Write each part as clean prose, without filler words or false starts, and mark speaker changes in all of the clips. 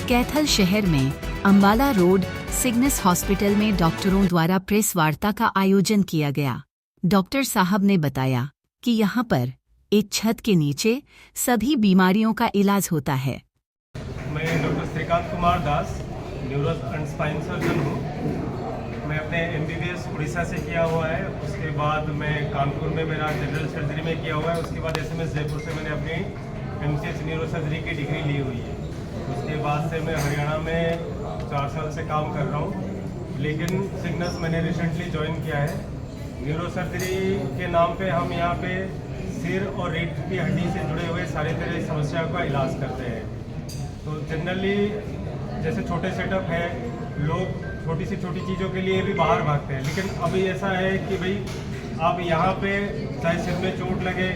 Speaker 1: कैथल शहर में Ambala road Cygnus hospital में डॉक्टरों द्वारा प्रेस वार्ता का आयोजन किया गया। डॉक्टर साहब ने बताया कि यहाँ पर एक छत के नीचे सभी बीमारियों का इलाज होता है।
Speaker 2: मैं doctor Shrikant Kumar Das, neuro and spine surgeon हूँ। मैं अपने MBBS उड़ीसा से किया हुआ है। उसके बाद मैं कानपुर में मेरा जनरल सर्जरी में किया हुआ है। उसके बाद SMS जयपुर से मैंने अपनी MCH न्यूरो सर्जरी की डिग्री ली हुई है। उसके बाद से मैं हरियाणा में 4 साल से काम कर रहा हूँ, लेकिन सिग्नस मैंने रिसेंटली ज्वाइन किया है। न्यूरो सर्जरी के नाम पे हम यहाँ पे सिर और रीढ़ की हड्डी से जुड़े हुए सारे तरह की समस्याओं का इलाज करते हैं। तो जनरली जैसे छोटे सेटअप है, लोग छोटी से छोटी चीज़ों के लिए भी बाहर भागते हैं, लेकिन अभी ऐसा है कि भाई आप यहाँ पे चाहे सिर में चोट लगे,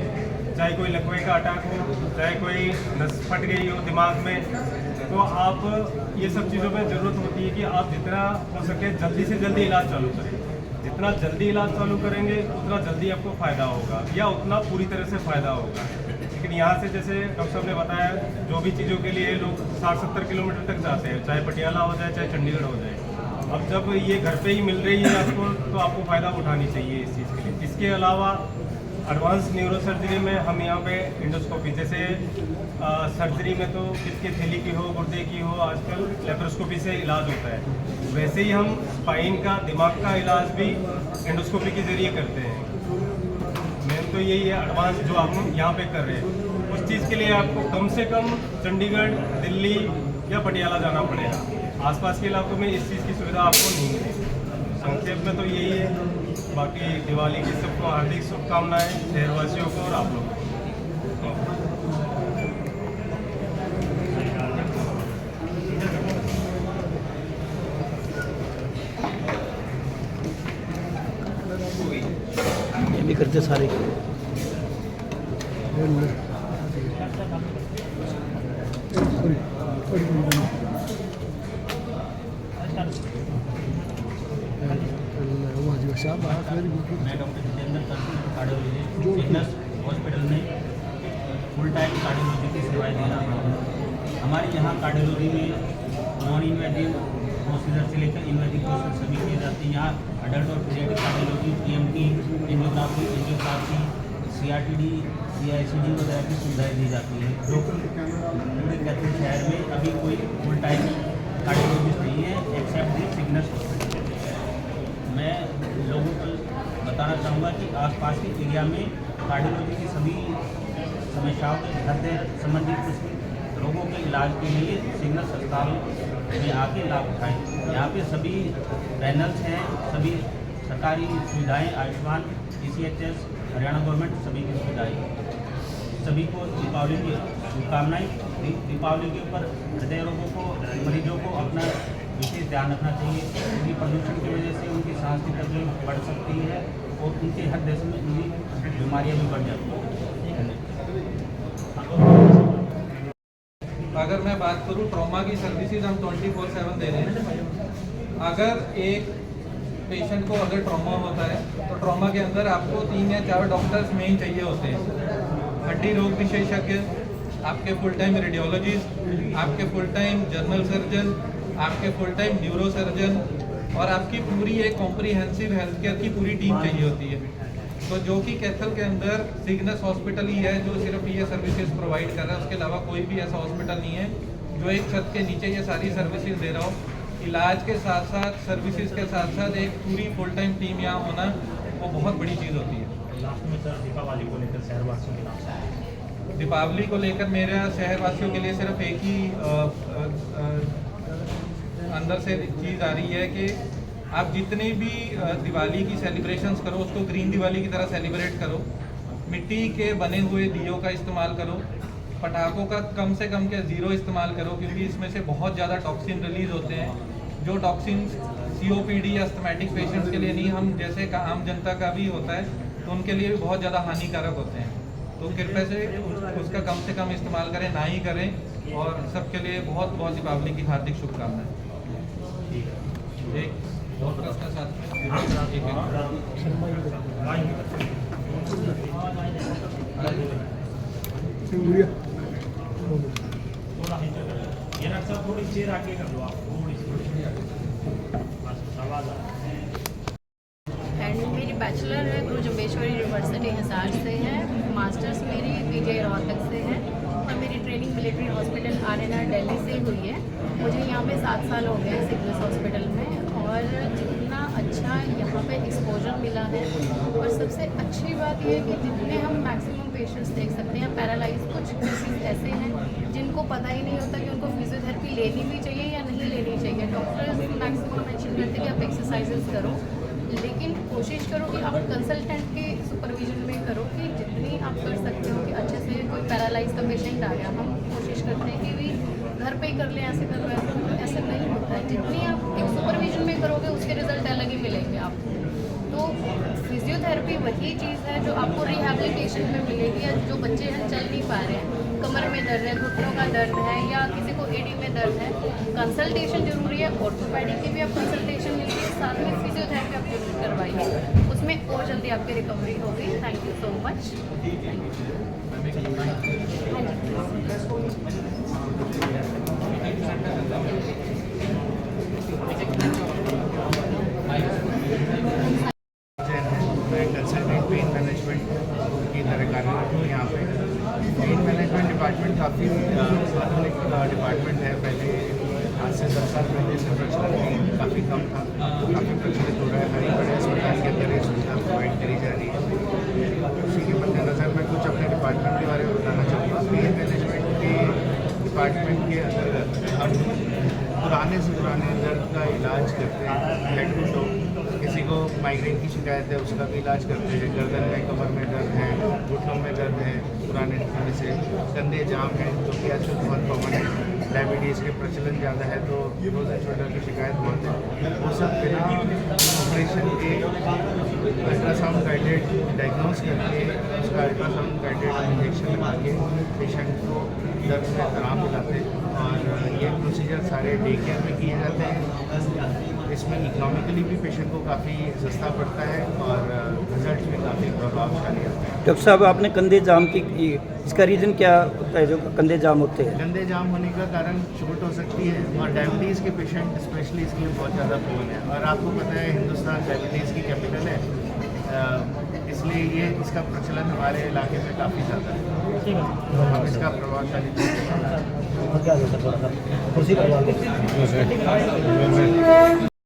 Speaker 2: चाहे कोई लकवे का अटैक हो, चाहे कोई नस फट गई हो दिमाग में, तो आप ये सब चीज़ों में ज़रूरत होती है कि आप जितना हो सके जल्दी से जल्दी इलाज चालू करें। जितना जल्दी इलाज चालू करेंगे उतना जल्दी आपको फ़ायदा होगा या उतना पूरी तरह से फ़ायदा होगा। लेकिन यहाँ से जैसे डॉक्टर साहब ने बताया, जो भी चीज़ों के लिए लोग 60-70 किलोमीटर तक जाते हैं, चाहे पटियाला हो जाए चाहे चंडीगढ़ हो जाए। अब जब ये घर पे ही मिल रही है आपको, तो आपको फ़ायदा उठानी चाहिए इस चीज़ के लिए। इसके अलावा एडवांस न्यूरो सर्जरी में हम यहाँ पे एंडोस्कोपी, जैसे सर्जरी में तो किसके थैली की हो, गुर्दे की हो, आजकल लेप्रोस्कोपी से इलाज होता है। वैसे ही हम स्पाइन का, दिमाग का इलाज भी एंडोस्कोपी के ज़रिए करते हैं। मेन तो यही है एडवांस जो हम यहाँ पे कर रहे हैं। उस चीज़ के लिए आपको कम से कम चंडीगढ़, दिल्ली या पटियाला जाना पड़ेगा। आसपास के इलाकों में इस चीज़ की सुविधा आपको नहीं मिलेगी। संक्षेप में तो यही है। बाकी दिवाली की सबको हार्दिक शुभकामनाएं, शहरवासियों को और आप लोगों को।
Speaker 3: ये भी करते सारे
Speaker 4: मैं doctor Jitendra cardiology Cygnus hospital में फुल टाइम कार्डियोलॉजी की सेवाएं दे रहा हूँ। हमारे यहाँ कार्डियोलॉजी में नॉन इन्वेजिव प्रोसीजर से लेकर इन्वेजिव प्रोसीजर सभी किए जाते हैं। यहाँ अडल्ट और paediatric cardiology, TMT, angiography, angioplasty, CRTD, CICD वगैरह की सुविधाएँ दी जाती हैं। जो पूरे कैथल शहर में अभी कोई फुल टाइम कार्डियोलॉजिस्ट नहीं है एक्सेप्ट दी सिग्नस हॉस्पिटल। मैं लोगों को बताना चाहूँगा कि आसपास के एरिया में कार्डियोलॉजी की सभी समस्याओं के हृदय संबंधित रोगों के इलाज के लिए सिग्नस अस्पताल में आके लाभ उठाएँ। यहाँ पे सभी पैनल्स हैं, सभी सरकारी सुविधाएं, आयुष्मान, ECHS, हरियाणा गवर्नमेंट, सभी की सुविधाएं। सभी को दीपावली की शुभकामनाएँ। दीपावली के ऊपर हृदय रोगों को, मरीजों को अपना विशेष ध्यान रखना चाहिए, क्योंकि प्रदूषण की वजह से उनकी सांस की तकलीफ बढ़ सकती है और उनके हृदय संबंधी बीमारियां भी बढ़ जाती हैं।
Speaker 5: अगर मैं बात करूं ट्रॉमा की सर्विसेज हम 24/7 दे रहे हैं। अगर एक पेशेंट को अगर ट्रॉमा होता है तो ट्रॉमा के अंदर आपको 3 या 4 डॉक्टर्स मेन चाहिए होते हैं। हड्डी रोग विशेषज्ञ, आपके फुल टाइम रेडियोलॉजिस्ट, आपके फुल टाइम जनरल सर्जन, आपके फुल टाइम न्यूरो सर्जन और आपकी पूरी एक कॉम्प्रिहेंसिव हेल्थ केयर की पूरी टीम चाहिए होती है। तो जो कि कैथल के अंदर सिग्नस हॉस्पिटल ही है जो सिर्फ ये सर्विसेज प्रोवाइड कर रहा है। उसके अलावा कोई भी ऐसा हॉस्पिटल नहीं है जो एक छत के नीचे ये सारी सर्विसेज दे रहा हो। इलाज के साथ साथ, सर्विसेज के साथ साथ एक पूरी फुल टाइम टीम यहाँ होना वो बहुत बड़ी चीज़ होती है।
Speaker 4: लास्ट में सर, दीपावली को लेकर शहरवासियों के नाम से,
Speaker 5: दीपावली को लेकर मेरे शहरवासियों के लिए सिर्फ एक ही अंदर से चीज़ आ रही है कि आप जितने भी दिवाली की सेलिब्रेशंस करो उसको ग्रीन दिवाली की तरह सेलिब्रेट करो। मिट्टी के बने हुए दियों का इस्तेमाल करो। पटाखों का कम से कम के 0 इस्तेमाल करो, क्योंकि इसमें से बहुत ज़्यादा टॉक्सिन रिलीज होते हैं, जो टॉक्सिन COPD या अस्थमैटिक पेशेंट्स के लिए नहीं, हम जैसे आम जनता का भी होता है तो उनके लिए भी बहुत ज़्यादा हानिकारक होते हैं। तो कृपया से उसका कम से कम इस्तेमाल करें, ना ही करें। और सबके लिए बहुत बहुत दीपावली की हार्दिक शुभकामनाएं। एक और प्रश्न साथ
Speaker 3: ये डॉक्टर साहब थोड़ी चेयर आगे कर लो आप, थोड़ी सी बस आवाज़ आ रही है।
Speaker 6: एंड मेरी बैचलर है गुरु जम्बेश्वरी यूनिवर्सिटी हिसार से है, मास्टर्स मेरी पीजीआई रोहतक से है और मेरी training military hospital R Delhi से हुई है। मुझे यहाँ पे 7 साल हो गए सिग्नेस हॉस्पिटल में और जितना अच्छा यहाँ पे एक्सपोजर मिला है और सबसे अच्छी बात यह है कि जितने हम मैक्सिमम पेशेंट्स देख सकते हैं पैरालाइज, कुछ केसेस ऐसे हैं जिनको पता ही नहीं होता कि उनको फिजियोथेरेपी लेनी भी चाहिए या नहीं लेनी चाहिए। डॉक्टर्स मैक्सिमम मेंशन करते हैं कि आप एक्सरसाइजेस करो, लेकिन कोशिश करो कि आप कंसल्टेंट के सुपरविजन में करो कि जितनी आप कर सकते हो कि अच्छे से कोई पैरालाइज का पेशेंट आ गया, हम कोशिश करते हैं कि भी घर पे ही कर लें, ऐसे कर लो, ऐसे नहीं होता है। जितनी आप एक सुपरविजन में करोगे उसके रिजल्ट अलग ही मिलेंगे आपको। तो फिजियोथेरेपी वही चीज़ है जो आपको रिहैबिलिटेशन में मिलेगी। या जो बच्चे हैं चल नहीं पा रहे हैं, कमर में दर्द है, घुटनों का दर्द है या किसी को एडी में दर्द है, कंसल्टेशन जरूरी है। ऑर्थोपेडिक की भी आप कंसल्टेशन लीजिए, साथ में फिजियोथेरेपी आप जरूर करवाइए, उसमें और जल्दी आपकी रिकवरी होगी। Thank you so much.
Speaker 7: मैं कंसल्टेंट पेन मैनेजमेंट की तरह कार्यरत हूँ यहाँ पे। पेन मैनेजमेंट डिपार्टमेंट काफ़ी आधुनिक डिपार्टमेंट है। पहले आज से 10 साल पहले से प्रचलन काफ़ी कम था, काफ़ी प्रचलित हो रहा है। हर बड़े अस्पताल के अंदर ये सुविधा प्रोवाइड करी जा रही है। उसी के मद्देनज़र मैं कुछ अपने डिपार्टमेंट के बारे में बताना चाहूँगा। पेन मैनेजमेंट के डिपार्टमेंट के अंतर्गत हम पुराने से पुराने दर्द का इलाज करते हैं। हेड टू टो, किसी को माइग्रेन की शिकायत है उसका भी इलाज करते हैं। गर्दन में, कमर में दर्द है, घुटनों में दर्द है, पुराने समय से कंधे जाम है जो कि आजकल बहुत कॉमन है। डायबिटीज़ के प्रचलन ज़्यादा है तो फ्रोजन शोल्डर की शिकायत बहुत है। वो सब बिना ऑपरेशन के अल्ट्रासाउंड गाइडेड डायग्नोस करके उसका अल्ट्रासाउंड गाइडेड इंजेक्शन लगा के पेशेंट को दर्द में आराम दिलाते हैं। और ये प्रोसीजर सारे डे केयर में किए जाते हैं। इसमें इकोनॉमिकली भी पेशेंट को काफ़ी सस्ता पड़ता है और रिजल्ट भी काफ़ी प्रभावशाली आता है।
Speaker 8: डॉक्टर साहब, आपने कंधे जाम की इसका रीज़न क्या होता है जो कंधे जाम होते हैं?
Speaker 7: कंधे जाम होने का कारण चोट हो सकती है और डायबिटीज़ के पेशेंट स्पेशली इसके लिए बहुत ज़्यादा प्रोन है। और आपको पता है हिंदुस्तान डायबिटीज़ की कैपिटल है, इसलिए ये इसका प्रचलन हमारे इलाके में काफ़ी ज़्यादा है। तो हम इसका प्रभावशाली
Speaker 8: क्या